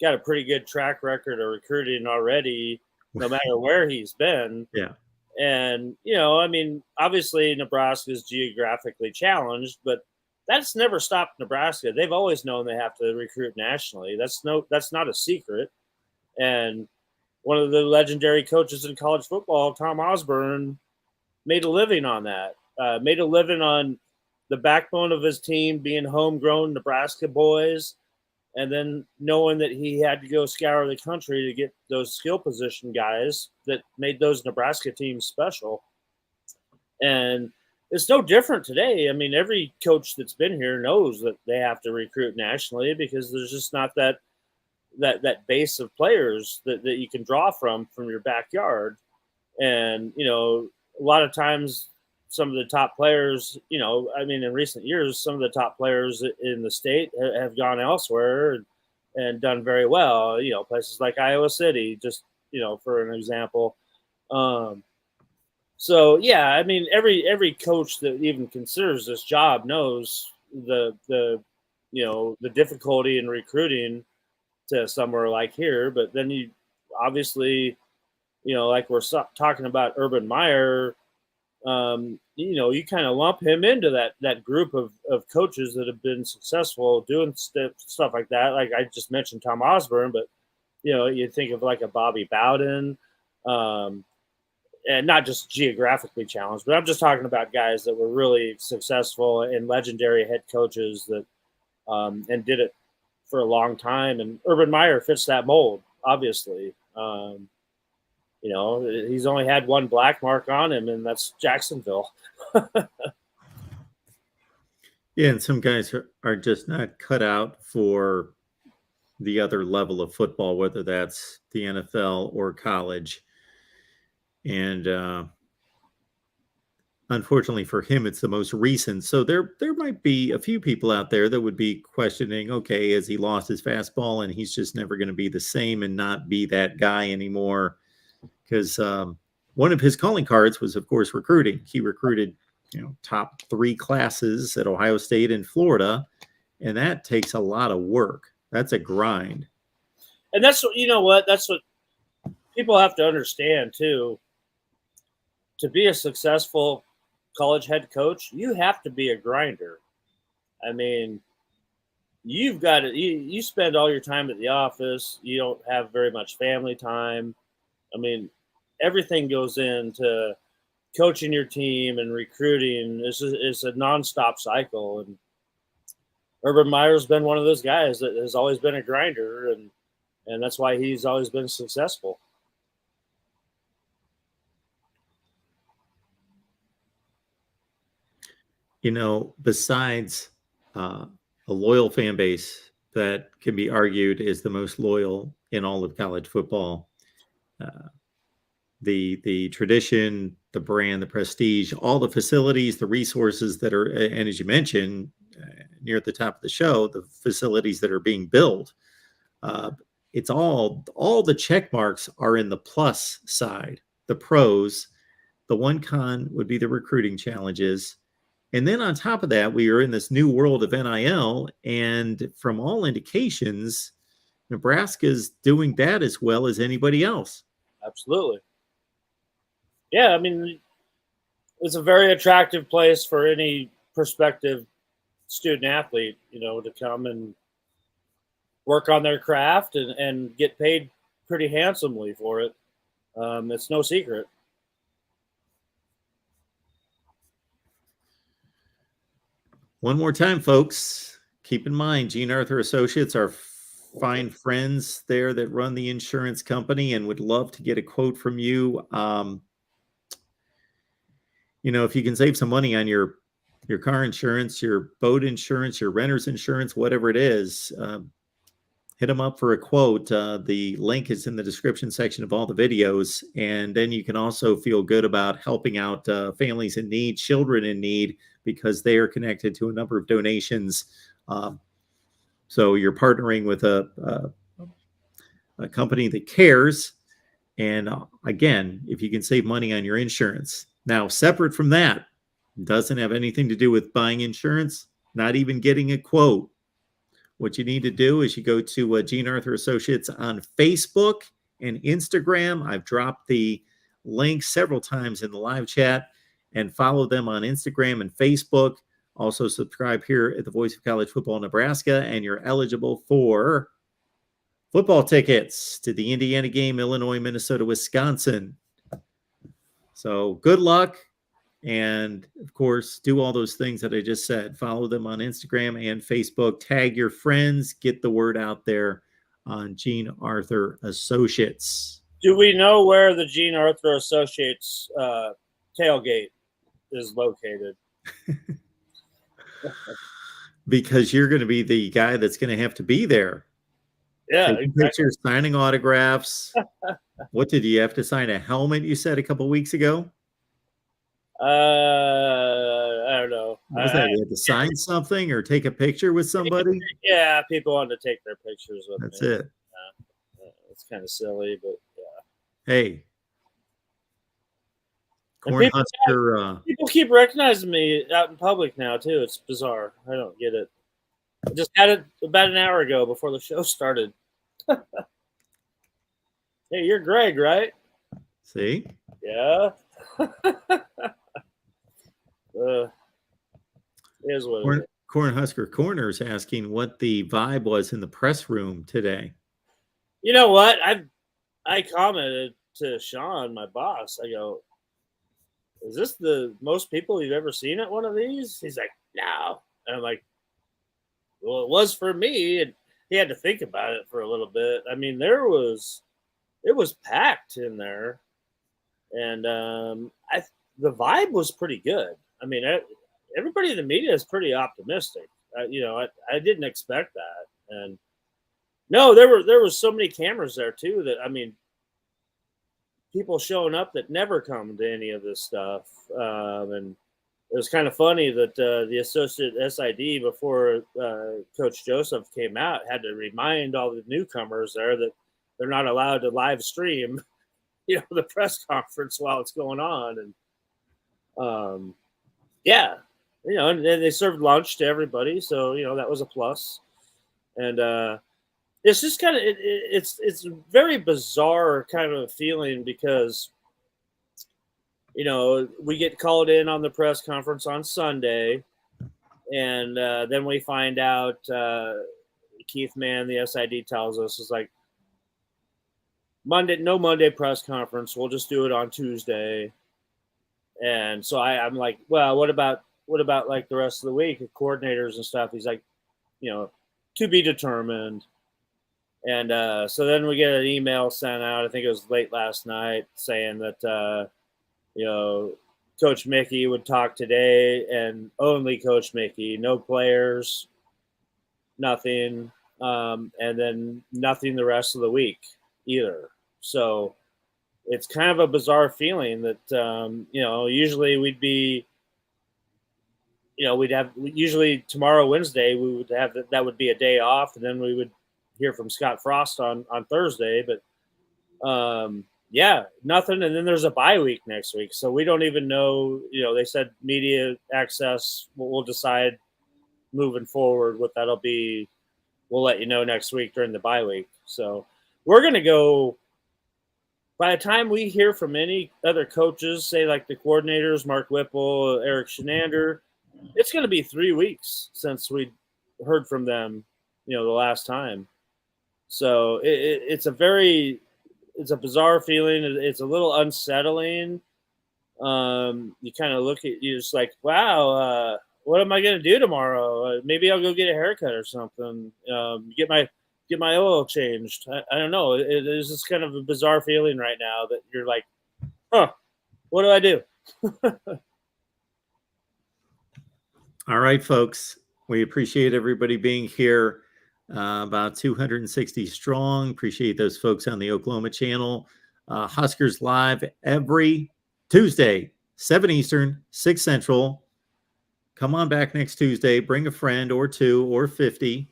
got a pretty good track record of recruiting already, no matter where he's been. Yeah. And, I mean, obviously Nebraska is geographically challenged, but that's never stopped Nebraska. They've always known they have to recruit nationally. That's not a secret. And one of the legendary coaches in college football, Tom Osborne, made a living on that. Made a living on the backbone of his team being homegrown Nebraska boys, and then knowing that he had to go scour the country to get those skill position guys that made those Nebraska teams special. And it's no different today. I mean, every coach that's been here knows that they have to recruit nationally because there's just not that base of players that you can draw from your backyard. And, a lot of times some of the top players, in recent years, some of the top players in the state have gone elsewhere and done very well, places like Iowa City, just, for an example. So, yeah, I mean, every coach that even considers this job knows the the difficulty in recruiting to somewhere like here. But then you obviously, like we're talking about Urban Meyer, you kind of lump him into that group of coaches that have been successful doing stuff like that. Like I just mentioned Tom Osborne, but you think of like a Bobby Bowden, and not just geographically challenged, but I'm just talking about guys that were really successful and legendary head coaches that and did it for a long time. And Urban Meyer fits that mold, obviously. He's only had one black mark on him, and that's Jacksonville. Yeah, and some guys are just not cut out for the other level of football, whether that's the NFL or college. And unfortunately for him, it's the most recent. So there might be a few people out there that would be questioning, okay, has he lost his fastball and he's just never going to be the same and not be that guy anymore? Because one of his calling cards was, of course, recruiting. He recruited, top 3 classes at Ohio State and Florida, and that takes a lot of work. That's a grind. And that's what, that's what people have to understand too. To be a successful college head coach, you have to be a grinder. I mean, you've got to, you spend all your time at the office. You don't have very much family time. I mean, everything goes into coaching your team and recruiting. It's a nonstop cycle. And Urban Meyer's been one of those guys that has always been a grinder, and that's why he's always been successful. Besides a loyal fan base that can be argued is the most loyal in all of college football, the tradition, the brand, the prestige, all the facilities, the resources that are, and as you mentioned, near at the top of the show, the facilities that are being built, it's all the check marks are in the plus side, the pros. The one con would be the recruiting challenges. And then on top of that, we are in this new world of NIL. And from all indications, Nebraska's doing that as well as anybody else. Absolutely. Yeah, I mean, it's a very attractive place for any prospective student athlete, to come and work on their craft and get paid pretty handsomely for it. It's no secret. One more time, folks, keep in mind, Gene Arthur Associates are fine friends there that run the insurance company and would love to get a quote from you. If you can save some money on your car insurance, your boat insurance, your renter's insurance, whatever it is, hit them up for a quote. The link is in the description section of all the videos. And then you can also feel good about helping out families in need, children in need, because they are connected to a number of donations. So you're partnering with a company that cares. And again, if you can save money on your insurance. Now, separate from that, doesn't have anything to do with buying insurance, not even getting a quote. What you need to do is you go to Gene Arthur Associates on Facebook and Instagram. I've dropped the link several times in the live chat, and follow them on Instagram and Facebook. Also subscribe here at the Voice of College Football Nebraska, and you're eligible for football tickets to the Indiana game, Illinois, Minnesota, Wisconsin. So good luck. And of course, do all those things that I just said. Follow them on Instagram and Facebook. Tag your friends. Get the word out there on Gene Arthur Associates. Do we know where the Gene Arthur Associates tailgate is located? Because you're going to be the guy that's going to have to be there. Yeah, taking pictures, signing autographs. What did you have to sign? A helmet, you said a couple weeks ago? I don't know. What was that? You had to sign something or take a picture with somebody? Yeah, people wanted to take their pictures with That's me. it. It's kind of silly, but yeah. Hey. Cornhusker. People keep recognizing me out in public now, too. It's bizarre. I don't get it. I just had it about an hour ago before the show started. Hey, you're Greg, right? See? Yeah. Here's what it is. Cornhusker Corners asking what the vibe was in the press room today. You know what? I commented to Sean, my boss. I go, "Is this the most people you've ever seen at one of these?" He's like, "No," and I'm like, "Well, it was for me." And he had to think about it for a little bit. I mean, it was packed in there, and the vibe was pretty good. I mean, everybody in the media is pretty optimistic. I didn't expect that, and no, there was so many cameras there too that I mean, people showing up that never come to any of this stuff, and it was kind of funny that the associate SID before Coach Joseph came out had to remind all the newcomers there that they're not allowed to live stream, the press conference while it's going on, and yeah, and they served lunch to everybody, so that was a plus, and it's just kind of it's a very bizarre kind of feeling because we get called in on the press conference on Sunday, and then we find out Keith Mann, the SID, tells us is like no Monday press conference. We'll just do it on Tuesday. And so I'm like, well, what about like the rest of the week, the coordinators and stuff? He's like, to be determined. And so then we get an email sent out. I think it was late last night saying that Coach Mickey would talk today, and only Coach Mickey, no players, nothing, and then nothing the rest of the week either. So it's kind of a bizarre feeling that usually we'd be, usually tomorrow, Wednesday, we would have that would be a day off, and then we would hear from Scott Frost on Thursday, but nothing. And then there's a bye week next week, so we don't even know. They said media access. We'll decide moving forward what that'll be. We'll let you know next week during the bye week. So we're gonna go. By the time we hear from any other coaches, say like the coordinators, Mark Whipple, Eric Shenander, it's going to be 3 weeks since we heard from them, the last time. So it's a bizarre feeling. It's a little unsettling. You kind of look at you just like, wow, what am I going to do tomorrow? Maybe I'll go get a haircut or something. Get my oil changed. I don't know. It's just kind of a bizarre feeling right now that you're like, what do I do? All right, folks. We appreciate everybody being here. About 260 strong. Appreciate those folks on the Oklahoma channel. Huskers live every Tuesday, 7 Eastern, 6 Central. Come on back next Tuesday. Bring a friend or two or 50.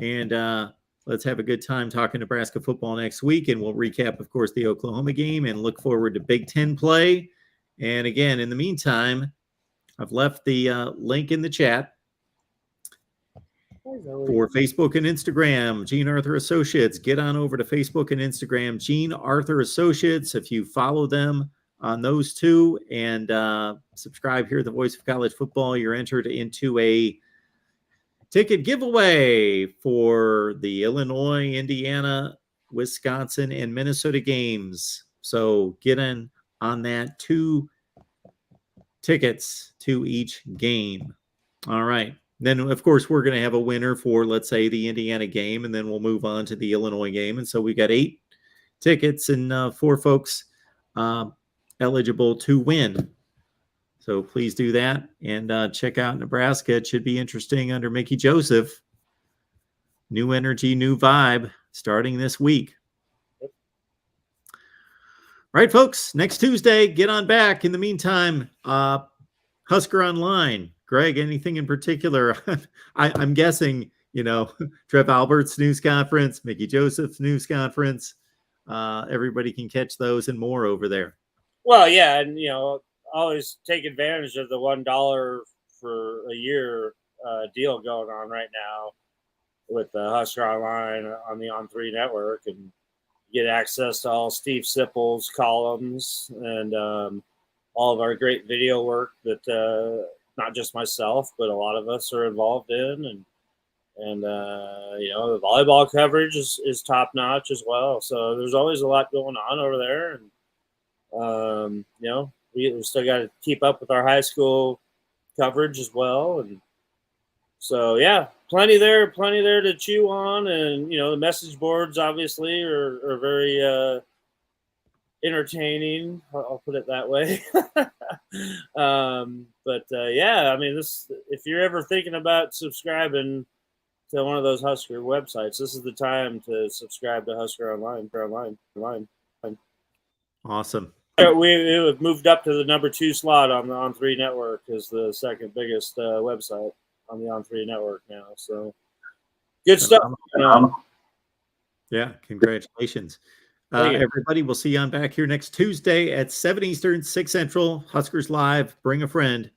And let's have a good time talking Nebraska football next week. And we'll recap, of course, the Oklahoma game and look forward to Big Ten play. And again, in the meantime, I've left the link in the chat for Facebook and Instagram, Gene Arthur Associates. Get on over to Facebook and Instagram, Gene Arthur Associates. If you follow them on those two and subscribe here at the Voice of College Football, you're entered into a ticket giveaway for the Illinois, Indiana, Wisconsin, and Minnesota games. So get in on that. 2 tickets to each game. All right. Then, of course, we're going to have a winner for, let's say, the Indiana game, and then we'll move on to the Illinois game. And so we got 8 tickets and 4 folks eligible to win. So please do that and check out Nebraska. It should be interesting under Mickey Joseph. New energy, new vibe starting this week. Right, folks, next Tuesday, get on back. In the meantime, Husker Online. Greg, anything in particular? I'm guessing, Trev Alberts news conference, Mickey Joseph's news conference. Everybody can catch those and more over there. Well, yeah, and, always take advantage of the $1 for a year deal going on right now. with the Husker Online on the On3 network, and get access to all Steve Sipple's columns and all of our great video work that not just myself, but a lot of us are involved in. And the volleyball coverage is top notch as well. So there's always a lot going on over there. And, we still got to keep up with our high school coverage as well. And so, yeah, plenty there to chew on. And, the message boards obviously are very entertaining. I'll put it that way. If you're ever thinking about subscribing to one of those Husker websites, this is the time to subscribe to Husker Online. Awesome. We have moved up to the number 2 slot on the On3 network as the second biggest website on the On3 network now. So good stuff. Yeah, congratulations. Everybody, we'll see you on back here next Tuesday at 7 Eastern, 6 Central. Huskers Live. Bring a friend.